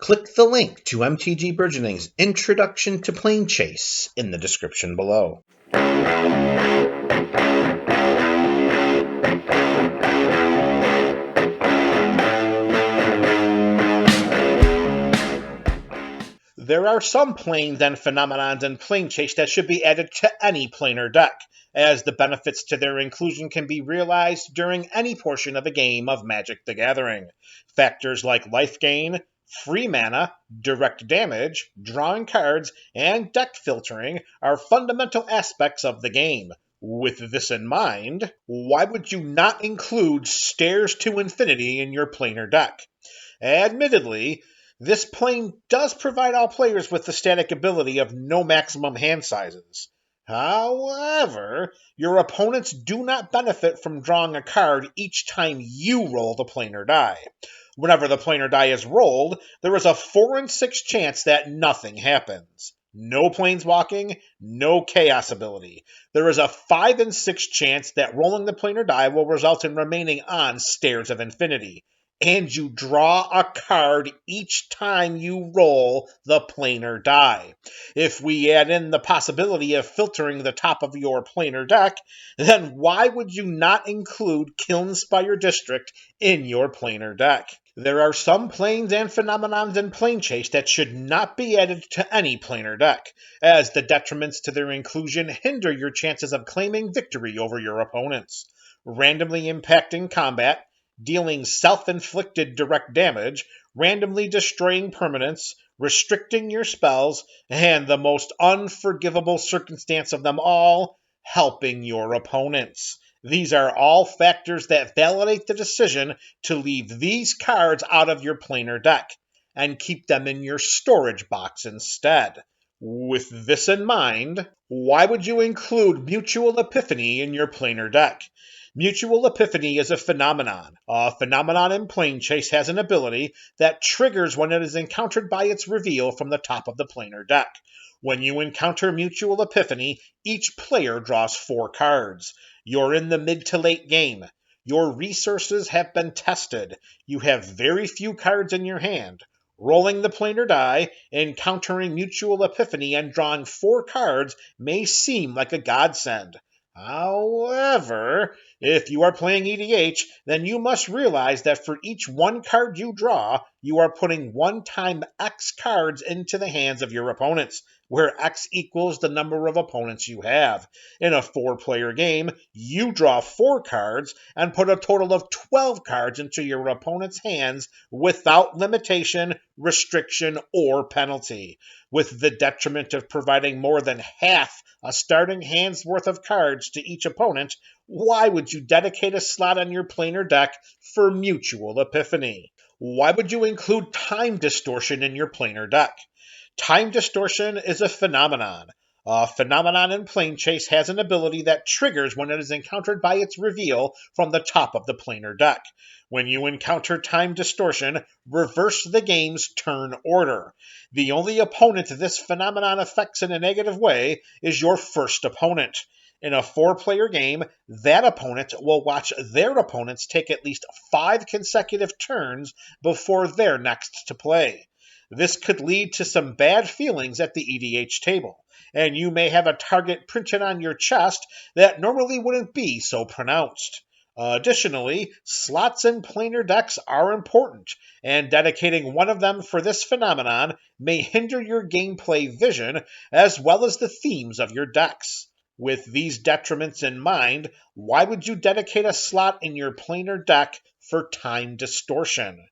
Click the link to MTG Burgeoning's Introduction to Planechase in the description below. There are some planes and phenomenons in Planechase that should be added to any planar deck, as the benefits to their inclusion can be realized during any portion of a game of Magic the Gathering. Factors like life gain, free mana, direct damage, drawing cards, and deck filtering are fundamental aspects of the game. With this in mind, why would you not include Stairs to Infinity in your planar deck? Admittedly, this plane does provide all players with the static ability of no maximum hand sizes. However, your opponents do not benefit from drawing a card each time you roll the planar die. Whenever the planar die is rolled, there is a 4 in 6 chance that nothing happens. No planeswalking, no chaos ability. There is a 5 in 6 chance that rolling the planar die will result in remaining on Stairs of Infinity. And you draw a card each time you roll the planar die. If we add in the possibility of filtering the top of your planar deck, then why would you not include Kilnspire District in your planar deck? There are some planes and phenomenons in Planechase that should not be added to any planar deck, as the detriments to their inclusion hinder your chances of claiming victory over your opponents. Randomly impacting combat, dealing self-inflicted direct damage, randomly destroying permanents, restricting your spells, and the most unforgivable circumstance of them all, helping your opponents. These are all factors that validate the decision to leave these cards out of your planar deck and keep them in your storage box instead. With this in mind, why would you include Mutual Epiphany in your planar deck? Mutual Epiphany is a phenomenon. A phenomenon in Planechase has an ability that triggers when it is encountered by its reveal from the top of the planar deck. When you encounter Mutual Epiphany, each player draws 4 cards. You're in the mid to late game. Your resources have been tested. You have very few cards in your hand. Rolling the planar die, encountering Mutual Epiphany, and drawing 4 cards may seem like a godsend. However, if you are playing EDH, then you must realize that for each 1 card you draw, you are putting 1 time X cards into the hands of your opponents, where X equals the number of opponents you have. In a 4-player game, you draw 4 cards and put a total of 12 cards into your opponent's hands without limitation, restriction, or penalty, with the detriment of providing more than half a starting hand's worth of cards to each opponent. Why would you dedicate a slot on your planar deck for Mutual Epiphany? Why would you include Time Distortion in your planar deck? Time Distortion is a phenomenon. A phenomenon in Planechase has an ability that triggers when it is encountered by its reveal from the top of the planar deck. When you encounter Time Distortion, reverse the game's turn order. The only opponent this phenomenon affects in a negative way is your first opponent. In a 4-player game, that opponent will watch their opponents take at least 5 consecutive turns before they're next to play. This could lead to some bad feelings at the EDH table, and you may have a target printed on your chest that normally wouldn't be so pronounced. Additionally, slots in planar decks are important, and dedicating one of them for this phenomenon may hinder your gameplay vision as well as the themes of your decks. With these detriments in mind, why would you dedicate a slot in your planar deck for Time Distortion?